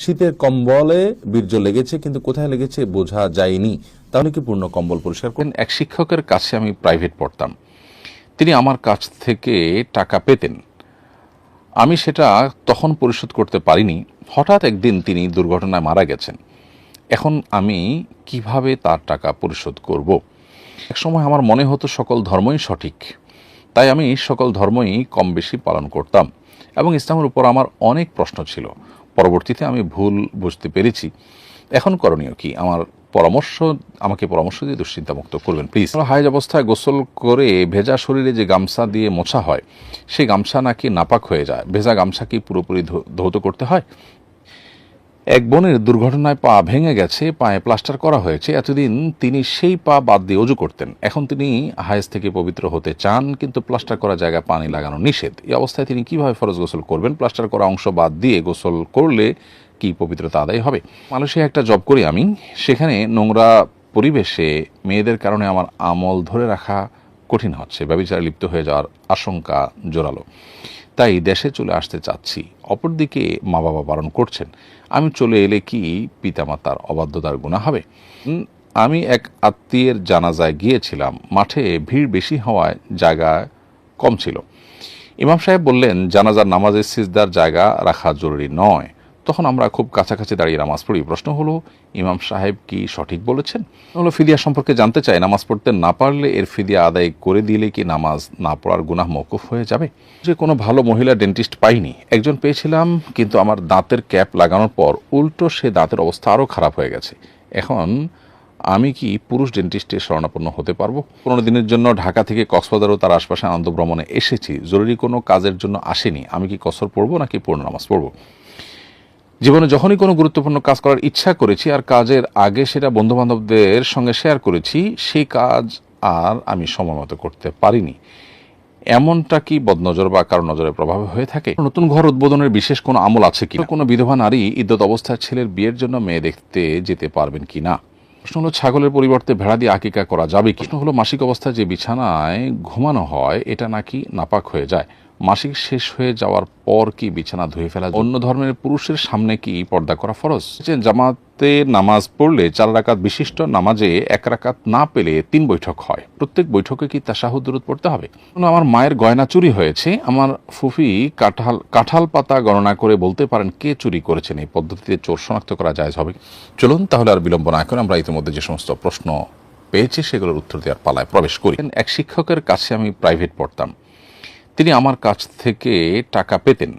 শীতের কম্বলে বীর্য লেগেছে, কিন্তু কোথায় লেগেছে বোঝা যায়নি, তাহলে কি পূর্ণ কম্বল পরিষ্কার করবেন? এক শিক্ষকের কাছে আমি প্রাইভেট পড়তাম। তিনি আমার কাছ থেকে টাকা পেতেন, আমি সেটা তখন পরিশোধ করতে পারিনি। হঠাৎ একদিন তিনি দুর্ঘটনায় মারা গেছেন। এখন আমি কিভাবে তার টাকা পরিশোধ করব? একসময় আমার মনে হতো সকল ধর্মই সঠিক, তাই আমি সকল ধর্মই কম বেশি পালন করতাম এবং ইসলামের উপর আমার অনেক প্রশ্ন ছিল। পরবর্তীতে আমি ভুল বুঝতে পেরেছি। এখন করণীয় কি? আমাকে পরামর্শ দিয়ে দুশ্চিন্তামুক্ত করবেন প্লিজ। হায়েজ অবস্থায় গোসল করে ভেজা শরীরে যে গামছা দিয়ে মোছা হয়, সেই গামছা নাকি নাপাক হয়ে যায়। ভেজা গামছা কি পুরোপুরি ধৌত করতে হয়? এক বোনের দুর্ঘটনায় পা ভেঙে গেছে, পায়ে প্লাস্টার করা হয়েছে। এতদিন তিনি সেই পা বাদ দিয়ে অজু করতেন। এখন তিনি হায়েজ থেকে পবিত্র হতে চান, কিন্তু প্লাস্টার করা জায়গায় পানি লাগানো নিষেধ। এই অবস্থায় তিনি কিভাবে ফরজ গোসল করবেন? প্লাস্টার করা অংশ বাদ দিয়ে গোসল করলে কি পবিত্রতা আদায় হবে? মালয়েশিয়ায় একটা জব করি আমি। সেখানে নোংরা পরিবেশে মেয়েদের কারণে আমার আমল ধরে রাখা কঠিন হচ্ছে। ব্যভিচারে লিপ্ত হয়ে যাওয়ার আশঙ্কা জোরালো। তাই দেশে চলে আসতে চাচ্ছি। অপরদিকে মা বাবা বারণ করছেন। আমি চলে এলে কি পিতামাতার অবাধ্যতার গুনাহ হবে? আমি এক আত্মীয়ের জানাজায় গিয়েছিলাম। মাঠে ভিড় বেশি হওয়ায় জায়গা কম ছিল। ইমাম সাহেব বললেন, জানাজার নামাজের সিজদার জায়গা রাখা জরুরি নয়। তখন আমরা খুব কাছাকাছি দাঁড়িয়ে নামাজ পড়ি। প্রশ্ন হলো, ইমাম সাহেব কি সঠিক বলেছেন? ফিদিয়া সম্পর্কে জানতে চাই। নামাজ পড়তে না পারলে এর ফিদিয়া আদায় করে দিলে কি নামাজ না পড়ার গুনাহ মওকুফ হয়ে যাবে? যে কোনো ভালো মহিলা ডেন্টিস্ট পাইনি। একজন পেয়েছিলাম, কিন্তু আমার দাঁতের ক্যাপ লাগানোর পর উল্টো সে দাঁতের অবস্থা আরও খারাপ হয়ে গেছে। এখন আমি কি পুরুষ ডেন্টিস্টের শরণাপন্ন হতে পারবো? 15 দিনের জন্য ঢাকা থেকে কক্সবাজার ও তার আশপাশে আনন্দ ভ্রমণে এসেছি। জরুরি কোনো কাজের জন্য আসেনি। আমি কি কসর পড়বো নাকি পূর্ণ নামাজ পড়বো? জীবনে যখনই কোনো গুরুত্বপূর্ণ কাজ করার ইচ্ছা করেছি আর কাজের আগে সেটা বন্ধুবান্ধবদের সঙ্গে শেয়ার করেছি, সেই কাজ আর আমি সময় মতো করতে পারিনি। এমনটা কি বদনজর বা কারো নজরের প্রভাবে হয়ে থাকে? নতুন ঘর উদ্বোধনের বিশেষ কোনো আমল আছে কি? কোনো বিধবা নারী ইদ্যত অবস্থায় ছেলের বিয়ের জন্য মেয়ে দেখতে যেতে পারবেন কি না? প্রশ্ন হলো, ছাগলের পরিবর্তে ভেড়া দিয়ে আকিকা করা যাবে কি? প্রশ্ন হলো, মাসিক অবস্থায় যে বিছানায় ঘুমানো হয় এটা নাকি নাপাক হয়ে যায়। মাসিক শেষ হয়ে যাওয়ার পর কি বিছানা ধুয়ে ফেলা? অন্য ধর্মের পুরুষের সামনে কি পর্দা করা ফরজ? জামাতে নামাজ পড়লে 4 রাকাত বিশিষ্ট নামাজে 1 রাকাত না পেলে 3 বৈঠক হয়। প্রত্যেক বৈঠকে কি তাশাহুদ দুরূদ পড়তে হবে? আমার মায়ের গয়না চুরি হয়েছে। আমার ফুফি কাঁঠাল পাতা গণনা করে বলতে পারেন কে চুরি করেছেন। এই পদ্ধতিতে চোর শনাক্ত করা জায়েজ হবে? চলুন তাহলে আর বিলম্ব না করে আমরা ইতিমধ্যে যে সমস্ত প্রশ্ন পেয়েছি সেগুলোর উত্তর দেওয়ার পালায় প্রবেশ করি। এক শিক্ষকের কাছে আমি প্রাইভেট পড়তাম। তিনি আমার কাছ থেকে টাকা পেতেন,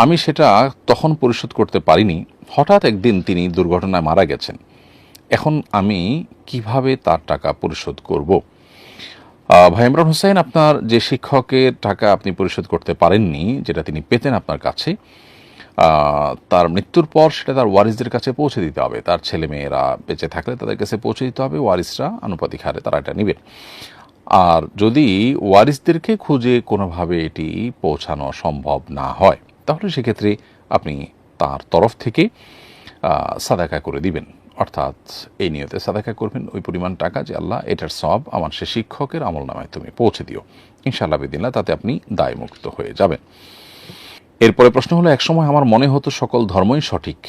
আমি সেটা তখন পরিশোধ করতে পারিনি। হঠাৎ একদিন তিনি দুর্ঘটনায় মারা গেছেন। এখন আমি কিভাবে তার টাকা পরিশোধ করব? ভাই ইমরান হোসেন, আপনার যে শিক্ষকের টাকা আপনি পরিশোধ করতে পারেননি, যেটা তিনি পেতেন আপনার কাছে, তার মৃত্যুর পর সেটা তার ওয়ারিসদের কাছে পৌঁছে দিতে হবে। তার ছেলে মেয়েরা বেঁচে থাকলে তাদের কাছে পৌঁছে দিতে হবে। ওয়ারিসরা আনুপাতিক হারে তারা এটা নেবেন। আর যদি ওয়ারিসদেরকে খুঁজে কোনোভাবে এটি পৌঁছানো সম্ভব না হয়, তাহলে সেক্ষেত্রে আপনি তার তরফ থেকে সাদাকা করে দিবেন। অর্থাৎ এই নিয়তে সাদাকা করবেন ওই পরিমাণ টাকা, যে আল্লাহ এটার সব আমার সে শিক্ষকের আমল নামায় তুমি পৌঁছে দিও। ইনশাআল্লাহ বিদিল্লাহ তাতে আপনি দায়মুক্ত হয়ে যাবেন। এরপরে প্রশ্ন হলো, একসময় আমার মনে হতো সকল ধর্মই সঠিক,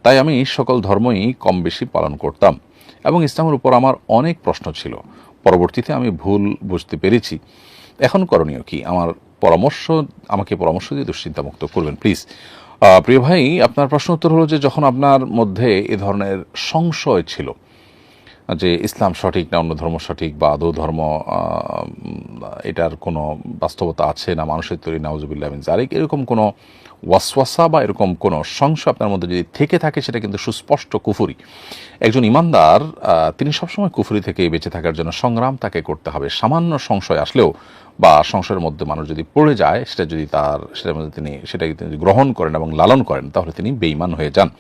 তাই আমি সকল ধর্মই কম বেশি পালন করতাম এবং ইসলামের উপর আমার অনেক প্রশ্ন ছিল। পরবর্তীতে আমি ভুল বুঝতে পেরেছি। এখন করণীয় কি? আমাকে পরামর্শ দিয়ে দুশ্চিন্তামুক্ত করবেন প্লিজ। প্রিয় ভাই, আপনার প্রশ্ন উত্তর হলো যে যখন আপনার মধ্যে এ ধরনের সংশয় ছিল যে ইসলাম সঠিক না অন্য ধর্ম সঠিক, বা আদৌ ধর্ম এটার কোনো বাস্তবতা আছে না মানুষের তৈরি, নাউজুবিল্লাহ মিন যালিক, এরকম কোনো ওয়াসওয়াসা বা এরকম কোনো সংশয় আপনার মধ্যে যদি থেকে থাকে, সেটা কিন্তু সুস্পষ্ট কুফরি। একজন ইমানদার তিনি সবসময় কুফরি থেকে বেঁচে থাকার জন্য সংগ্রাম তাকে করতে হবে। সামান্য সংশয় আসলেও বা সংশয়ের মধ্যে মানুষ যদি পড়ে যায়, সেটার মধ্যে তিনি সেটাকে তিনি গ্রহণ করেন এবং লালন করেন, তাহলে তিনি বেঈমান হয়ে যান।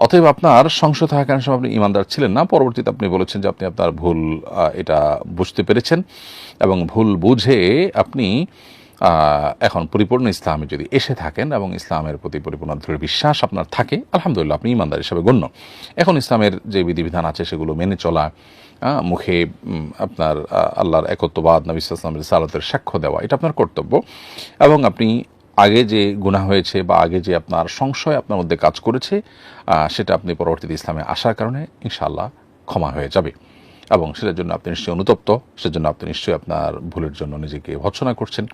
অতএব আপনার সংশয় থাকার কারণে আপনি ইমানদার ছিলেন না। পরবর্তীতে আপনি বলেছেন যে আপনি আপনার ভুল এটা বুঝতে পেরেছেন এবং ভুল বুঝে আপনি এখন পরিপূর্ণ ইসলামে যদি এসে থাকেন এবং ইসলামের প্রতি পরিপূর্ণ দৃঢ় বিশ্বাস আপনার থাকে, আলহামদুলিল্লাহ আপনি ইমানদার হিসাবে গণ্য। এখন ইসলামের যে বিধিবিধান আছে সেগুলো মেনে চলা, মুখে আপনার আল্লাহর একত্ববাদ, নবী সাল্লাল্লাহু আলাইহি ওয়াসাল্লামের রিসালাতের সাক্ষ্য দেওয়া, এটা আপনার কর্তব্য এবং আপনি আগে যে গুনাহ হয়েছে বা আগে যে আপনার সংশয় আপনার মধ্যে কাজ করেছে, সেটা আপনি পরবর্তীতে ইসলামে আসার কারণে ইনশাআল্লাহ ক্ষমা হয়ে যাবে, এবং সেটার জন্য আপনি নিশ্চয়ই অনুতপ্ত, সেজন্য আপনি নিশ্চয়ই আপনার ভুলের জন্য নিজেকে ভৎসনা করছেন।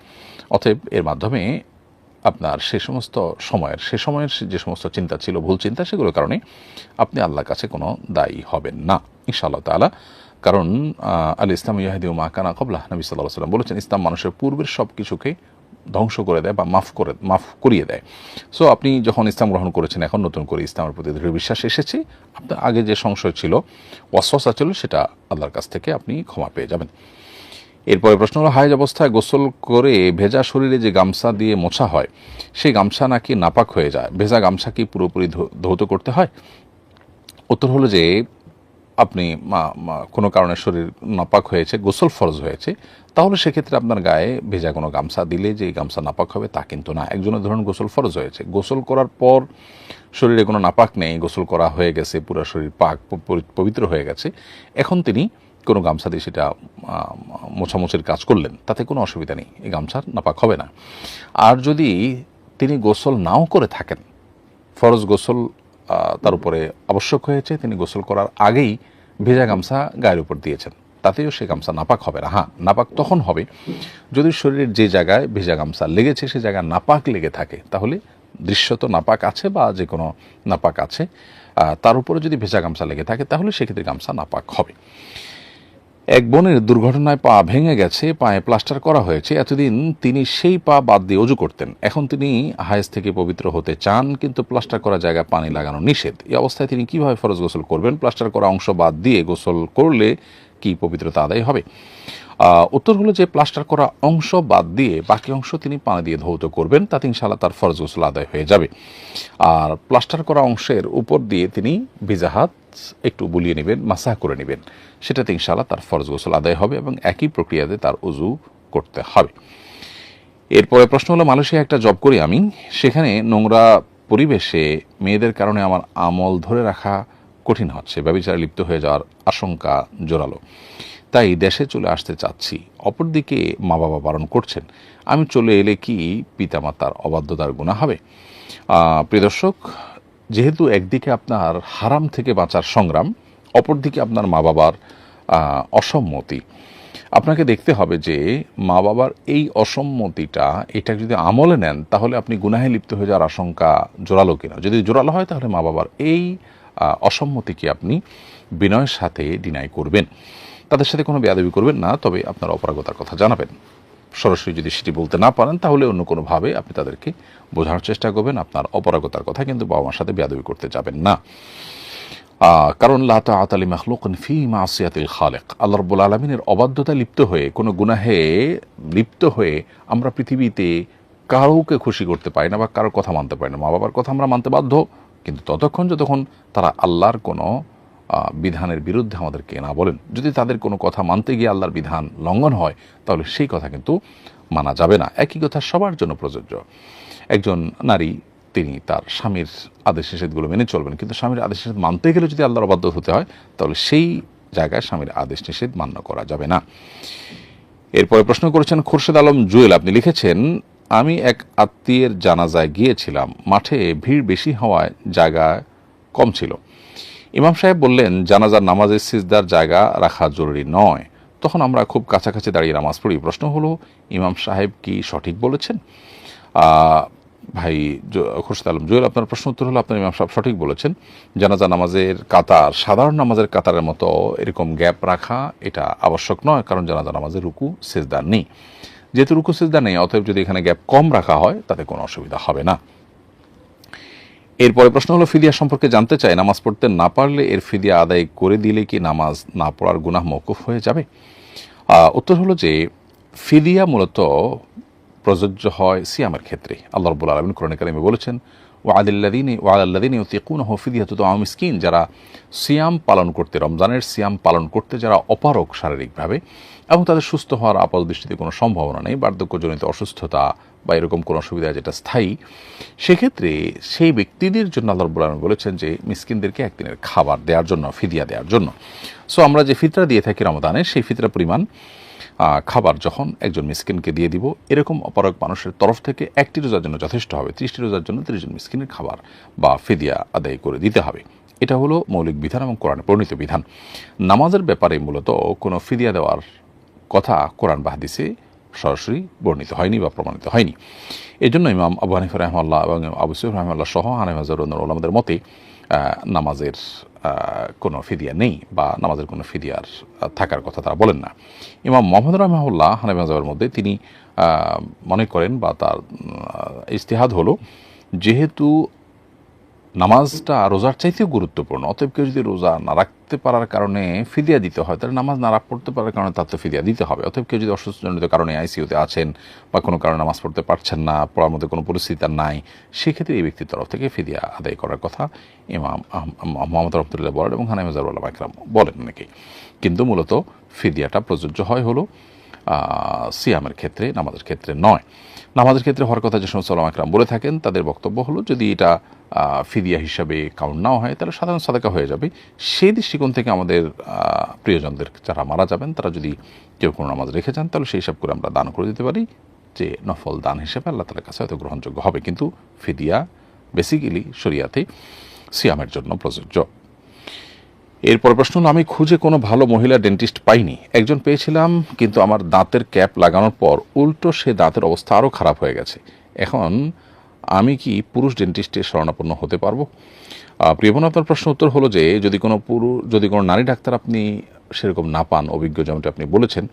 অতএব এর মাধ্যমে আপনার সে সময়ের যে সমস্ত চিন্তা ছিল, ভুল চিন্তা, সেগুলোর কারণে আপনি আল্লাহর কাছে কোনো দায়ী হবেন না ইনশাআল্লাহ তাআলা। কারণ আল ইসলাম ইয়াহদি মা কানা ক্বাবলা, নবী সাল্লাল্লাহু আলাইহি ওয়াসাল্লাম বলেছেন, ইসলাম মানুষের পূর্বের সব কিছুকে ধ্বংস করে দেয় বা মাফ করিয়ে দেয়। সো আপনি যখন ইসলাম গ্রহণ করেছেন, এখন নতুন করে ইসলামের প্রতি দৃঢ় বিশ্বাস এসেছে, আপনার আগে যে সংশয় ছিল, ওয়াসওয়াসা ছিল, সেটা আল্লাহর কাছ থেকে আপনি ক্ষমা পেয়ে যাবেন। এরপরে প্রশ্ন হলো, হায়েজ অবস্থায় গোসল করে ভেজা শরীরে যে গামছা দিয়ে মোছা হয়, সেই গামছা নাকি নাপাক হয়ে যায়, ভেজা গামছা কি পুরোপুরি ধৌত করতে হয়? উত্তর হলো যে আপনি কোনো কারণে শরীর নাপাক হয়েছে, গোসল ফরজ হয়েছে, তাহলে সেক্ষেত্রে আপনার গায়ে ভেজা কোনো গামছা দিলে যে গামছা নাপাক হবে তা কিন্তু না। একজনের ধরুন গোসল ফরজ হয়েছে, গোসল করার পর শরীরে কোনো নাপাক নেই, গোসল করা হয়ে গেছে, পুরো শরীর পাক পবিত্র হয়ে গেছে, এখন তিনি কোনো গামছা দিয়ে সেটা মোছামুছির কাজ করলেন, তাতে কোনো অসুবিধা নেই, এই গামছার নাপাক হবে না। আর যদি তিনি গোসল নাও করে থাকেন, ফরজ গোসল তার উপরে আবশ্যক হয়েছে, তিনি গোসল করার আগেই ভেজা গামছা গায়ের উপর দিয়েছেন, তাতেও সে গামছা নাপাক হবে না। হ্যাঁ, নাপাক তখন হবে যদি শরীরের যে জায়গায় ভেজা গামছা লেগেছে সে জায়গায় নাপাক লেগে থাকে, তাহলে দৃশ্যত নাপাক আছে বা যে কোনো নাপাক আছে, তার উপরে যদি ভেজা গামছা লেগে থাকে তাহলে সেক্ষেত্রে গামছা নাপাক হবে। এক বোনের দুর্ঘটনায় পা ভেঙে গেছে, পায়ে প্লাস্টার করা হয়েছে, এতদিন তিনি সেই পা বাদ দিয়ে অজু করতেন, এখন তিনি হায়েজ থেকে পবিত্র হতে চান, কিন্তু প্লাস্টার করা জায়গায় পানি লাগানো নিষেধ। এই অবস্থায় তিনি কিভাবে ফরজ গোসল করবেন? প্লাস্টার করা অংশ বাদ দিয়ে গোসল করলে কি পবিত্রতা আদায় হবে? উত্তর হলো যে প্লাস্টার করা অংশ বাদ দিয়ে বাকি অংশ তিনি পানি দিয়ে ধৌত করবেন, তাতে ইনশাআল্লাহ তার ফরজ গোসল আদায় হয়ে যাবে। আর প্লাস্টার করা অংশের উপর দিয়ে তিনি ভিজা হাত একটু বুলিয়ে নেবেন, মাসাহ করে নেবেন, সেটাতে ইনশাআল্লাহ তার ফরজ গোসল আদায় হবে এবং একই প্রক্রিয়াতে তার উজু করতে হবে। এরপরে প্রশ্ন হলো, মালয়েশিয়া একটা জব করি আমি, সেখানে নোংরা পরিবেশে মেয়েদের কারণে আমার আমল ধরে রাখা কঠিন হচ্ছে, ব্যভিচারে লিপ্ত হয়ে যাওয়ার আশঙ্কা জোরালো, তাই দেশে চলে আসতে চাচ্ছি। অপরদিকে মা বাবা বারণ করছেন, আমি চলে এলে কি পিতামাতার অবাধ্যতার গুনাহ হবে? প্রিয় দর্শক, যেহেতু একদিকে আপনার হারাম থেকে বাঁচার সংগ্রাম, অপরদিকে আপনার মা বাবার অসম্মতি, আপনাকে দেখতে হবে যে মা বাবার এই অসম্মতিটা, এটা যদি আমলে নেন তাহলে আপনি গুনাহে লিপ্ত হয়ে যাওয়ার আশঙ্কা জোরালো কিনা। যদি জোরালো হয় তাহলে মা বাবার এই অসম্মতিকে আপনি বিনয়ের সাথে ডিনাই করবেন, তাদের সাথে কোনো বেয়াদবি করবেন না, তবে আপনার অপারগতার কথা জানাবেন। সরাসরি যদি সেটি বলতে না পারেন তাহলে অন্য কোনোভাবে আপনি তাদেরকে বোঝানোর চেষ্টা করবেন আপনার অপারগতার কথা, কিন্তু বাবা মার সাথে বেয়াদবি করতে যাবেন না। কারণ লা তাআতা লি মাখলুকিন ফি মাসিয়াতিল খালিক, আল্লাহ রাব্বুল আলামিনের অবাধ্যতায় লিপ্ত হয়ে, কোনো গুনাহে লিপ্ত হয়ে আমরা পৃথিবীতে কাউকে খুশি করতে পারি না বা কারোর কথা মানতে পারি না। মা বাবার কথা আমরা মানতে বাধ্য, কিন্তু যতক্ষণ তারা আল্লাহর কোনো বিধানের বিরুদ্ধে আমাদেরকে না বলেন, যদি তাদের কোনো কথা মানতে গিয়ে আল্লাহর বিধান লঙ্ঘন হয় তাহলে সেই কথা কিন্তু মানা যাবে না। একই কথা সবার জন্য প্রযোজ্য। একজন নারী তিনি তার স্বামীর আদেশ নিষেধগুলো মেনে চলবেন, কিন্তু স্বামীর আদেশ নিষেধ মানতে গেলে যদি আল্লাহর অবাধ্য হতে হয় তাহলে সেই জায়গায় স্বামীর আদেশ নিষেধ মান্য করা যাবে না। এরপরে প্রশ্ন করেছেন খোরশেদ আলম জুয়েল, আপনি লিখেছেন, আমি এক আত্মীয়ের জানাজায় গিয়েছিলাম, মাঠে ভিড় বেশি হওয়ায় জায়গা কম ছিল। ইমাম সাহেব বললেন জানাজার নামাজের সিজদার জায়গা রাখা জরুরি নয়, তখন আমরা খুব কাছাকাছি দাঁড়িয়ে নামাজ পড়ি। প্রশ্ন হলো, ইমাম সাহেব কি সঠিক বলেছেন? ভাই খোরশেদ আলম জুয়েল, আপনার প্রশ্ন উত্তর হলো আপনার ইমাম সাহেব সঠিক বলেছেন। জানাজা নামাজের কাতার সাধারণ নামাজের কাতারের মতো এরকম গ্যাপ রাখা এটা আবশ্যক নয়, কারণ জানাজা নামাজের রুকু সিজদা নেই। যেহেতু রুকু সিজদা নেই, অতএব যদি এখানে গ্যাপ কম রাখা হয় তাতে কোনো অসুবিধা হবে না। এরপরে প্রশ্ন হলো, ফিদিয়া সম্পর্কে জানতে চাই, নামাজ পড়তে না পারলে এর ফিদিয়া আদায় করে দিলে কি নামাজ না পড়ার গুনাহ মওকুফ হয়ে যাবে? উত্তর হলো যে ফিদিয়া মূলত প্রযোজ্য হয় সিয়ামের ক্ষেত্রে। আল্লাহ রাব্বুল আলামিন কোরআনে কারিমে বলেছেন, ওয়ালাল্লাযীনা ইউতিকুনাহু ফিদিয়াতুন তা'আমু মিসকিন, যারা সিয়াম পালন করতে, রমজানের সিয়াম পালন করতে যারা অপারগ শারীরিকভাবে এবং তাদের সুস্থ হওয়ার আপাত দৃষ্টিতে কোনো সম্ভাবনা নেই, বার্ধক্যজনিত অসুস্থতা বা এরকম কোনো অসুবিধা যেটা স্থায়ী, সেক্ষেত্রে সেই ব্যক্তিদের জন্য আল্লাহ রাব্বুল আলামিন বলেছেন যে মিসকিনদেরকে একদিনের খাবার দেওয়ার জন্য, ফিদিয়া দেওয়ার জন্য। সো আমরা যে ফিতরা দিয়ে থাকি রমজানে, সেই ফিতরা পরিমাণ খাবার যখন একজন মিসকিনকে দিয়ে দিব, এরকম অপারগ মানুষের তরফ থেকে একটি রোজার জন্য যথেষ্ট হবে, 30টি রোজার জন্য 30 জন মিসকিনের খাবার বা ফিদিয়া আদায় করে দিতে হবে। এটা হলো মৌলিক বিধান এবং কোরআনে প্রণীত বিধান। নামাজের ব্যাপারে মূলত কোনো ফিদিয়া দেওয়ার কথা কোরআন বা হাদিসে সরাসরি বর্ণিত হয়নি বা প্রমাণিত হয়নি। এই জন্য ইমাম আবু হানিফা রাহমাতুল্লাহ এবং আবু ইউসুফ রাহমাতুল্লাহ সহ হানাফি মাযহাবের ওলামাদের মতে নামাজের কোনো ফিদিয়া নেই বা নামাজের কোনো ফিদিয়ার থাকার কথা তারা বলেন না। ইমাম মুহাম্মদ রাহমাতুল্লাহ হানাফি মাযহাবের মধ্যে তিনি মনে করেন বা তার ইজতিহাদ হলো, যেহেতু নামাজটা রোজার চাইতেও গুরুত্বপূর্ণ, অতএব কেউ যদি রোজা না রাখতে পারার কারণে ফিদিয়া দিতে হয়, তাহলে নামাজ না পড়তে পারার কারণে তার তো ফিদিয়া দিতে হবে। অতএব কেউ যদি অসুস্থজনিত কারণে আইসিইউতে আছেন বা কোনো কারণে নামাজ পড়তে পারছেন না, পড়ার মধ্যে কোনো পরিস্থিতি তার নাই, সেক্ষেত্রে এই ব্যক্তির তরফ থেকে ফিদিয়া আদায় করার কথা ইমাম মুহাম্মদ রাহমাতুল্লাহ বলেন এবং হানাফি মাযহাবের উলামা ইকরাম বলেন অনেকে। কিন্তু মূলত ফিদিয়াটা প্রযোজ্য হয় হলো সিয়ামের ক্ষেত্রে, নামাজের ক্ষেত্রে নয়। নামাজের ক্ষেত্রে হওয়ার কথা যে সমস্ত উলামা ইকরাম বলে থাকেন, তাদের বক্তব্য হলো যদি এটা ফিদিয়া হিসাবে কাউন্ট নাও হয় তাহলে সাধারণ সাদাকা হয়ে যাবে। সেই দৃষ্টিকোণ থেকে আমাদের প্রিয়জনদের যারা মারা যাবেন তারা যদি কেউ কোনো নামাজ রেখে যান, তাহলে সেই হিসাব করে আমরা দান করে দিতে পারি, যে নফল দান হিসেবে আল্লাহ তাআলার কাছে হয়তো গ্রহণযোগ্য হবে। কিন্তু ফিদিয়া বেসিক্যালি শরিয়াতে সিয়ামের জন্য প্রযোজ্য। এরপর প্রশ্ন হলো, আমি খুঁজে কোনো ভালো মহিলা ডেন্টিস্ট পাইনি। একজন পেয়েছিলাম, কিন্তু আমার দাঁতের ক্যাপ লাগানোর পর উল্টো সে দাঁতের অবস্থা আরও খারাপ হয়ে গেছে। এখন আমি কি পুরুষ ডেন্টিস্টের শরণাপন্ন হতে পারবো? প্রিয় বোন, আপনার প্রশ্ন উত্তর হলো যে যদি কোনো নারী ডাক্তার আপনি সেরকম না পান, অভিজ্ঞ যেমনটা আপনি বলেছেন,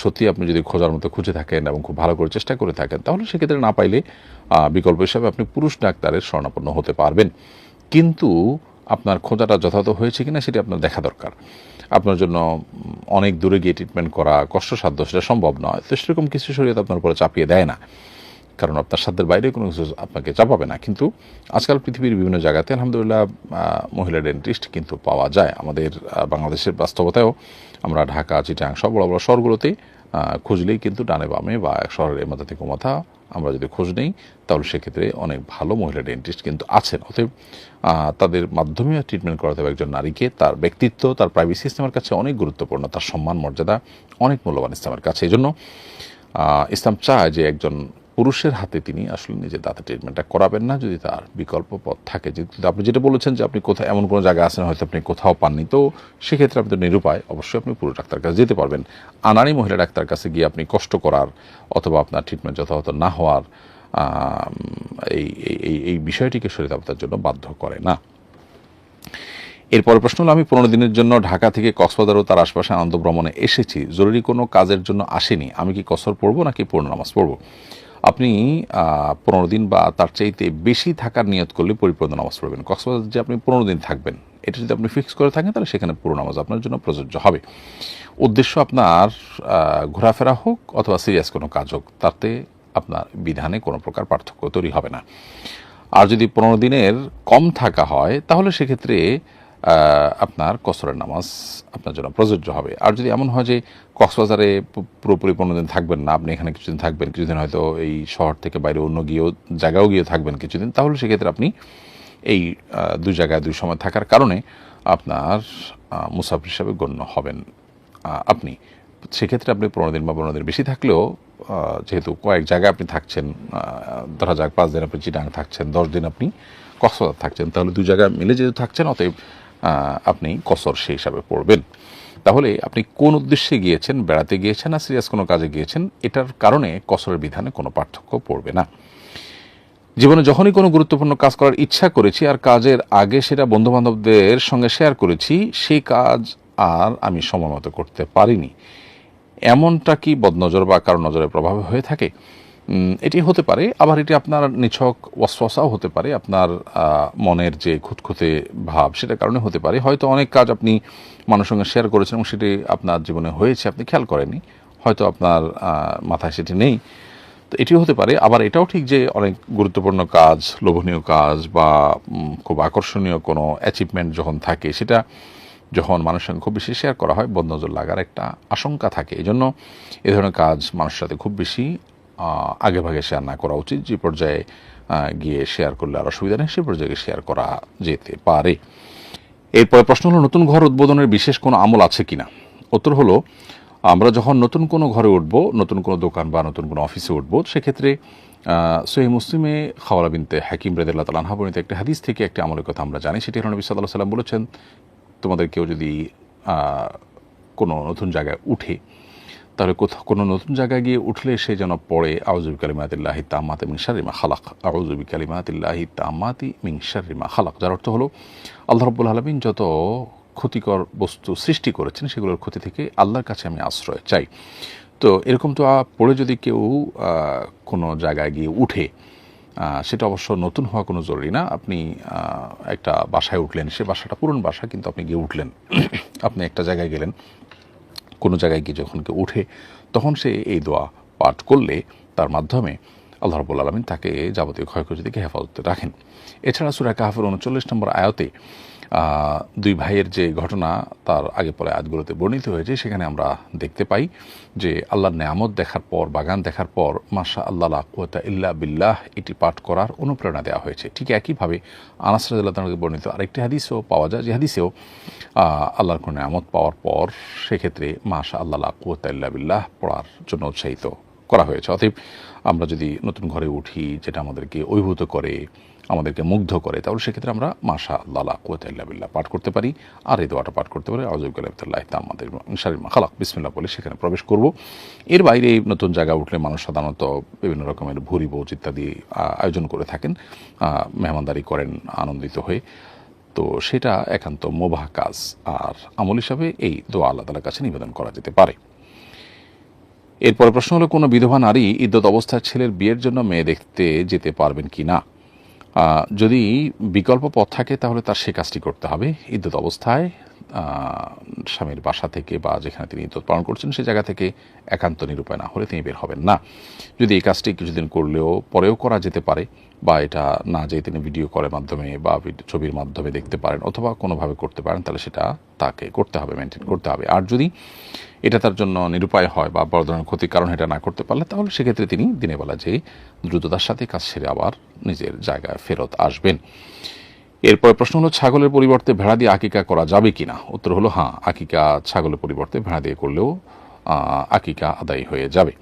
সত্যি আপনি যদি খোঁজার মতো খুঁজে থাকেন এবং খুব ভালো করে চেষ্টা করে থাকেন, তাহলে সেক্ষেত্রে না পাইলে বিকল্প হিসাবে আপনি পুরুষ ডাক্তারের শরণাপন্ন হতে পারবেন। কিন্তু আপনার খোঁজাটা যথাযথ হয়েছে কিনা সেটি আপনার দেখা দরকার। আপনার জন্য অনেক দূরে গিয়ে ট্রিটমেন্ট করা কষ্টসাধ্য, সেটা সম্ভব নয়। তো সেরকম কিছু শরীয়ত আপনার উপরে চাপিয়ে দেয় না, কারণ আপনার সাধ্যের বাইরে কোনো কিছু আপনাকে চাপাবে না। কিন্তু আজকাল পৃথিবীর বিভিন্ন জায়গাতে আলহামদুলিল্লাহ মহিলা ডেন্টিস্ট কিন্তু পাওয়া যায়। আমাদের বাংলাদেশের বাস্তবতায়ও আমরা ঢাকা, চিটাগাং সব বড় বড় শহরগুলোতে খুঁজলেই কিন্তু ডানে বামে বা এক শহরের মাথা থেকে মাথা আমরা যদি খোঁজ নেই, তাহলে সেক্ষেত্রে অনেক ভালো মহিলা ডেন্টিস্ট কিন্তু আছেন। অতএব তাদের মাধ্যমে ট্রিটমেন্ট করাতে হবে একজন নারীকে। তার ব্যক্তিত্ব, তার প্রাইভেসি ইসলামের কাছে অনেক গুরুত্বপূর্ণ, তার সম্মান মর্যাদা অনেক মূল্যবান ইসলামের কাছে। এই জন্য ইসলাম চায় যে একজন পুরুষের হাতে তিনি আসলে নিজের দাঁতের ট্রিটমেন্টটা করাবেন না, যদি তার বিকল্প পথ থাকে। যেহেতু আপনি যেটা বলেছেন যে আপনি কোথাও এমন কোনো জায়গায় আছেন হয়তো আপনি কোথাও পাননি, তো সেক্ষেত্রে আপনি তো নিরুপায়, অবশ্যই আপনি পুরুষ ডাক্তার কাছে যেতে পারবেন। আনারি মহিলা ডাক্তার কাছে গিয়ে আপনি কষ্ট করার অথবা আপনার ট্রিটমেন্ট যথাযথ না হওয়ার এই বিষয়টিকে শরীয়ত আপনার জন্য বাধ্য করে না। এরপরে প্রশ্ন হলো, আমি 15 দিনের জন্য ঢাকা থেকে কক্সবাজার ও তার আশপাশে আনন্দ ভ্রমণে এসেছি, জরুরি কোনো কাজের জন্য আসেনি, আমি কি কসর পড়বো নাকি পূর্ণ নামাজ পড়বো? আপনি 15 দিন বা তার চাইতে বেশি থাকার নিয়ত করলে পরিপূর্ণ নামাজ পড়বেন। কক্সবাজার যে আপনি 15 দিন থাকবেন, এটা যদি আপনি ফিক্স করে থাকেন, তাহলে সেখানে পুরো নামাজ আপনার জন্য প্রযোজ্য হবে। উদ্দেশ্য আপনার ঘোরাফেরা হোক অথবা সিরিয়াস কোনো কাজ হোক, তাতে আপনার বিধানে কোনো প্রকার পার্থক্য তৈরি হবে না। আর যদি 15 দিনের কম থাকা হয়, তাহলে সেক্ষেত্রে আপনার কসরের নামাজ আপনার জন্য প্রযোজ্য হবে। আর যদি এমন হয় যে কক্সবাজারে পুরোপুরি 15 দিন থাকবেন না, আপনি এখানে কিছুদিন থাকবেন, কিছুদিন হয়তো এই শহর থেকে বাইরে অন্য জায়গাও গিয়ে থাকবেন কিছুদিন, তাহলে সেক্ষেত্রে আপনি এই 2 জায়গায় 2 সময় থাকার কারণে আপনার মুসাফির হিসাবে গণ্য হবেন। আপনি সেক্ষেত্রে আপনি 15 দিন বা 15 দিন বেশি থাকলেও, যেহেতু কয়েক জায়গায় আপনি থাকছেন, ধরা যাক 5 দিন আপনি চিটাগাং থাকছেন, 10 দিন আপনি কক্সবাজার থাকছেন, তাহলে 2 জায়গায় মিলে যেহেতু থাকছেন, অতএব আপনি কসর সেই হিসাবে পড়বেন। তাহলে আপনি কোন উদ্দেশ্যে গিয়েছেন, বেড়াতে গিয়েছেন না সিরিয়াস কোনো কাজে গিয়েছেন, এটার কারণে কসরের বিধানে কোনো পার্থক্য পড়বে না। জীবনে যখনই কোনো গুরুত্বপূর্ণ কাজ করার ইচ্ছা করেছি আর কাজের আগে সেটা বন্ধুবান্ধবদের সঙ্গে শেয়ার করেছি, সেই কাজ আর আমি সময় মতো করতে পারিনি, এমনটা কি বদনজর বা কারো নজরের প্রভাবে হয়ে থাকে? এটি হতে পারে, আবার এটি আপনার নিছক ওয়াসওয়াসাও হতে পারে, আপনার মনের যে খুঁতখুঁতে ভাব সেটার কারণে হতে পারে। হয়তো অনেক কাজ আপনি মানুষের সঙ্গে শেয়ার করেছেন এবং সেটি আপনার জীবনে হয়েছে, আপনি খেয়াল করেননি, হয়তো আপনার মাথায় সেটি নেই, তো এটিও হতে পারে। আবার এটাও ঠিক যে অনেক গুরুত্বপূর্ণ কাজ, লোভনীয় কাজ বা খুব আকর্ষণীয় কোনো অ্যাচিভমেন্ট যখন থাকে, সেটা যখন মানুষের সঙ্গে খুব বেশি শেয়ার করা হয়, বদনজর লাগার একটা আশঙ্কা থাকে। এই জন্য এ ধরনের কাজ মানুষের সাথে খুব বেশি আগে ভাগে শেয়ার না করা উচিত। যে পর্যায়ে গিয়ে শেয়ার করলে আর অসুবিধা নেই, সে পর্যায়ে শেয়ার করা যেতে পারে। এরপরে প্রশ্ন হলো, নতুন ঘর উদ্বোধনের বিশেষ কোনো আমল আছে কিনা? উত্তর হলো, আমরা যখন নতুন কোনো ঘরে উঠবো, নতুন কোনো দোকান বা নতুন কোনো অফিসে উঠবো, সেক্ষেত্রে সহিহ মুসলিমে খাওয়ালা বিনতে হাকিম রাদিয়াল্লাহু তাআলা আনহা বর্ণিত একটা হাদিস থেকে একটি আমলের কথা আমরা জানি। সেটি হলো নবী সাল্লাল্লাহু আলাইহি ওয়াসাল্লাম বলেছেন, তোমাদের কেউ যদি কোনো নতুন জায়গায় উঠে, তাহলে কোথাও কোনো নতুন জায়গায় গিয়ে উঠলে সে যেন পড়ে আউযু বিকালিমাতিল্লাহি তাম্মাতি মিন শাররি মা খালাক, আউযু বিকালিমাতিল্লাহি তাম্মাতি মিন শাররি মা খালাক। যার অর্থ হলো আল্লাহ রাব্বুল আলামিন যত ক্ষতিকর বস্তু সৃষ্টি করেছেন সেগুলোর ক্ষতি থেকে আল্লাহর কাছে আমি আশ্রয় চাই। তো এরকম তো পড়ে যদি কেউ কোনো জায়গায় গিয়ে উঠে, সেটা অবশ্য নতুন হওয়া কোনো জরুরি না। আপনি একটা বাসায় উঠলেন, সে বাসাটা পুরনো বাসা, কিন্তু আপনি গিয়ে উঠলেন, আপনি একটা জায়গায় গেলেন, কোনো জায়গায় গিয়ে যখন কেউ উঠে, তখন সে এই দোয়া পাঠ করলে তার মাধ্যমে আল্লাহ রাব্বুল আলামিন তাকে যাবতীয় ক্ষয়ক্ষতি থেকে হেফাজতে রাখেন। এছাড়া সূরা কাহফের 39 নম্বর আয়াতে দুই ভাইয়ের যে ঘটনা তার আগে পরে আয়াতগুলোতে বর্ণিত হয়েছে, সেখানে আমরা দেখতে পাই যে আল্লাহর নেয়ামত দেখার পর, বাগান দেখার পর মাশা আল্লাহ লা কুওয়াতা ইল্লা বিল্লাহ এটি পাঠ করার অনুপ্রেরণা দেওয়া হয়েছে। ঠিক একইভাবে আনাস রাদিয়াল্লাহু তাআলা বর্ণিত আরেকটি হাদিসও পাওয়া যায়, যে হাদিসেও আল্লাহর কোনো নেয়ামত পাওয়ার পর সেক্ষেত্রে মাশা আল্লাহ লা কুওয়াতা ইল্লা বিল্লাহ পড়ার জন্য উৎসাহিত করা হয়েছে। অতএব আমরা যদি নতুন ঘরে উঠি, যেটা আমাদেরকে অভিভূত করে, আমাদেরকে মুগ্ধ করে, তাহলে সেক্ষেত্রে আমরা মাশা আল্লাহ লা কুওয়াতা ইল্লা বিল্লাহ পাঠ করতে পারি। আর এই দোয়াটা পাঠ করতে পারি, আউযু বিকালিমাতিল্লাহি তাম্মাতি মিন শাররি মা খালাক, বিসমিল্লাহ বলে সেখানে প্রবেশ করব। এর বাইরে নতুন জায়গা উঠলে মানুষ সাধারণত বিভিন্ন রকমের ভুরি ভোজ ইত্যাদি আয়োজন করে থাকেন, মেহমানদারি করেন আনন্দিত হয়ে। তো সেটা একান্ত মুবাহ কাজ, আর আমল হিসাবে এই দোয়া আল্লাহ তাআলার কাছে নিবেদন করা যেতে পারে। এরপরে প্রশ্ন হলো, কোনো বিধবা নারী ইদ্যত অবস্থায় ছেলের বিয়ের জন্য মেয়ে দেখতে যেতে পারবেন কি না? যদি বিকল্প পথ থাকে তাহলে তার সে কাজটি করতে হবে। ইদ্যত অবস্থায় স্বামীর বাসা থেকে বা যেখানে তিনি ইদ্যত পালন করছেন সে জায়গা থেকে একান্ত নিরুপায় না হলে তিনি বের হবেন না। যদি এই কাজটি কিছুদিন করলেও পরেও করা যেতে পারে, বা এটা না যেয়ে তিনি ভিডিও কলের মাধ্যমে বা ছবির মাধ্যমে দেখতে পারেন, অথবা কোনোভাবে করতে পারেন, তাহলে সেটা তাকে করতে হবে, মেনটেন করতে হবে। আর যদি এটা তার জন্য নিরুপায় হয় বা বড় ধরনের ক্ষতির কারণ এটা না করতে পারলে, তাহলে সেক্ষেত্রে তিনি দিনের বেলা যেয়ে দ্রুততার সাথে কাজ সেরে আবার নিজের জায়গায় ফেরত আসবেন। এরপরে প্রশ্ন হলো, ছাগলের পরিবর্তে ভেড়া দিয়ে আকিকা করা যাবে কিনা? উত্তর হলো হ্যাঁ, আকিকা ছাগলের পরিবর্তে ভেড়া দিয়ে করলেও আকিকা আদায় হয়ে যাবে।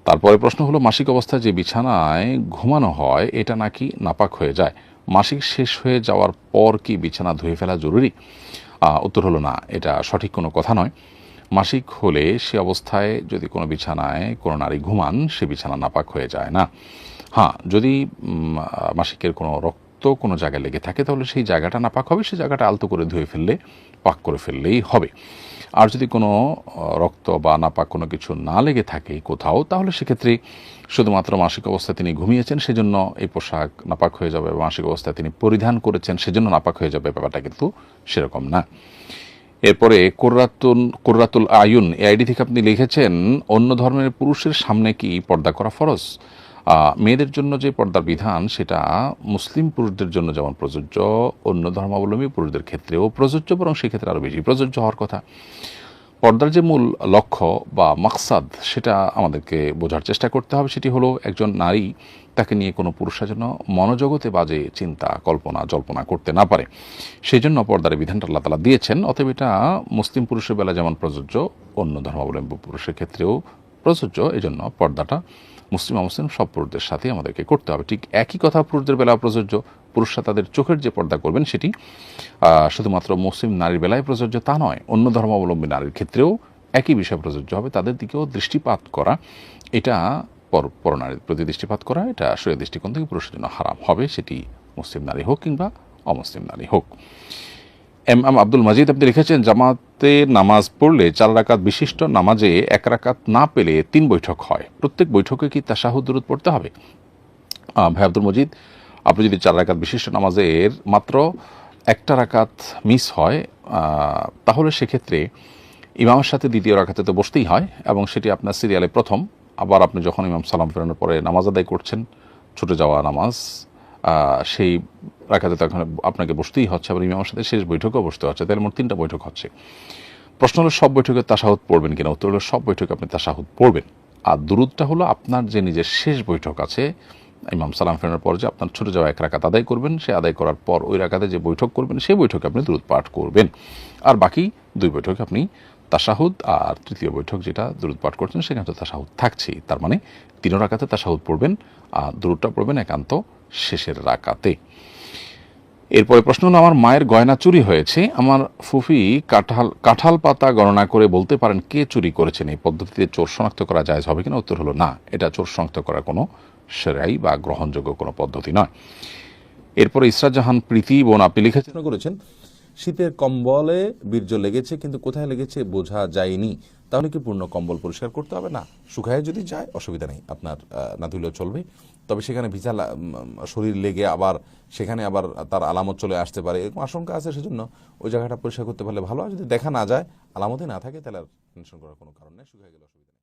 তারপরে প্রশ্ন হলো, মাসিক অবস্থায় যে বিছানায় ঘুমানো হয় এটা নাকি নাপাক হয়ে যায়, মাসিক শেষ হয়ে যাওয়ার পর কি বিছানা ধুয়ে ফেলা জরুরি? উত্তর হলো না, এটা সঠিক কোনো কথা নয়। মাসিক হলে সে অবস্থায় যদি কোনো বিছানায় কোনো নারী ঘুমান, সে বিছানা নাপাক হয়ে যায় না। হ্যাঁ, যদি মাসিকের কোনো রক্ত কোনো জায়গায় লেগে থাকে তাহলে সেই জায়গাটা নাপাক হবে, সেই জায়গাটা আলতো করে ধুয়ে ফেললে, পাক করে ফেললেই হবে। আর যদি কোনো রক্ত বা নাপাক কোনো কিছু না লেগে থাকে কোথাও, তাহলে সেক্ষেত্রে শুধুমাত্র মাসিক অবস্থায় তিনি ঘুমিয়েছেন সেজন্য এই পোশাক নাপাক হয়ে যাবে, মাসিক অবস্থায় তিনি পরিধান করেছেন সেজন্য নাপাক হয়ে যাবে, ব্যাপারটা কিন্তু সেরকম না। এরপরে কুররাতুল আয়ুন এই আইডি থেকে আপনি লিখেছেন, অন্য ধর্মের পুরুষের সামনে কি পর্দা করা ফরজ? মেয়েদের জন্য যে পর্দার বিধান সেটা মুসলিম পুরুষদের জন্য যেমন প্রযোজ্য, অন্য ধর্মাবলম্বী পুরুষদের ক্ষেত্রেও প্রযোজ্য, বরং সেক্ষেত্রে আরও বেশি প্রযোজ্য হওয়ার কথা। পর্দার যে মূল লক্ষ্য বা মাকসাদ সেটা আমাদেরকে বোঝার চেষ্টা করতে হবে। সেটি হলো একজন নারী তাকে নিয়ে কোনো পুরুষের জন্য মনোজগতে বাজে চিন্তা কল্পনা জল্পনা করতে না পারে, সেই জন্য পর্দার বিধানটা আল্লাহ তাআলা দিয়েছেন। অতএব এটা মুসলিম পুরুষের বেলা যেমন প্রযোজ্য, অন্য ধর্মাবলম্বী পুরুষের ক্ষেত্রেও প্রযোজ্য। এই জন্য পর্দাটা মুসলিম অমুসলিম সব পুরুষদের সাথে আমাদেরকে করতে হবে। ঠিক একই কথা পুরুষদের বেলা প্রযোজ্য। পুরুষরা তাদের চোখের যে পর্দা করবেন সেটি শুধুমাত্র মুসলিম নারীর বেলায় প্রযোজ্য তা নয়, অন্য ধর্মাবলম্বী নারীর ক্ষেত্রেও একই বিষয় প্রযোজ্য হবে। তাদের দিকেও দৃষ্টিপাত করা, এটা পরনারীর প্রতি দৃষ্টিপাত করা, এটা শরীয়ত দৃষ্টিকোণ থেকে পুরুষের জন্য হারাম হবে, সেটি মুসলিম নারী হোক কিংবা অমুসলিম নারী হোক। এম আব্দুল মাজিদ আপনি লিখেছেন, জামাতে নামাজ পড়লে 4 রাকাত বিশিষ্ট নামাজে 1 রাকাত না পেলে 3 বৈঠক হয়, প্রত্যেক বৈঠকে কি তাশাহুদ দুরূদ পড়তে হবে? ভাই আব্দুল মজিদ, আপনি যদি 4 রাকাত বিশিষ্ট নামাজের মাত্র 1টা রাকাত মিস হয়, তাহলে সেক্ষেত্রে ইমামের সাথে দ্বিতীয় রাকাতে তো বসতেই হয়, এবং সেটি আপনার সিরিয়ালে প্রথম। আবার আপনি যখন ইমাম সালাম ফেরানোর পরে নামাজ আদায় করছেন, ছুটে যাওয়া নামাজ, সেই রাকাতে তখন আপনাকে বসতেই হচ্ছে, আবার ইমামের সাথে শেষ বৈঠকেও বসতে হচ্ছে, তাহলে মোট 3টা বৈঠক হচ্ছে। প্রশ্ন হলো, সব বৈঠকে তাশাহুদ পড়বেন কিনা? উত্তর হলো সব বৈঠকে আপনি তাশাহুদ পড়বেন। আর দুরুদটা হলো আপনার যে নিজের শেষ বৈঠক আছে ইমাম সালাম ফেরানোর পর যে আপনার ছুটে যাওয়া 1 রাকাত আদায় করবেন, সে আদায় করার পর ওই রাকাতে যে বৈঠক করবেন সেই বৈঠকে আপনি দুরুদ পাঠ করবেন, আর বাকি 2 বৈঠকে আপনি তাশাহুদ, আর তৃতীয় বৈঠক যেটা দুরূদ পাঠ করছেন সেখানে তো তাশাহুদ থাকছেই। তার মানে 3 রাকাতে তাশাহুদ পড়বেন, আর দুরূদটা পড়বেন একান্ত শেষের রাকাতে। এরপরে প্রশ্ন হলো, আমার মায়ের গয়না চুরি হয়েছে, আমার ফুফি কাঁঠাল পাতা গণনা করে বলতে পারেন কে চুরি করেছেন, এই পদ্ধতিতে চোর শনাক্ত করা জায়েজ হবে কিনা? উত্তর হলো না, এটা চোর শনাক্ত করার কোনো সেরাই বা গ্রহণযোগ্য কোনো পদ্ধতি নয়। এরপরে ইসরাত জাহান প্রীতি বোন আপনি লিখেছেন, প্রশ্ন করেছেন, শীতের কম্বলে বীর্য লেগেছে কিন্তু কোথায় লেগেছে বোঝা যায়নি, তাহলে কি পূর্ণ কম্বল পরিষ্কার করতে হবে? না, শুকায় যদি যায় অসুবিধা নেই, আপনার না ধুলেও চলবে। তবে সেখানে ভিজা শরীর লেগে আবার সেখানে আবার তার আলামত চলে আসতে পারে, এরকম আশঙ্কা আছে, সেজন্য ওই জায়গাটা পরিষ্কার করতে পারলে ভালো। আর যদি দেখা না যায়, আলামতই না থাকে, তাহলে আর টেনশন করার কোনো কারণ নেই, শুকিয়ে গেলে অসুবিধা নেই।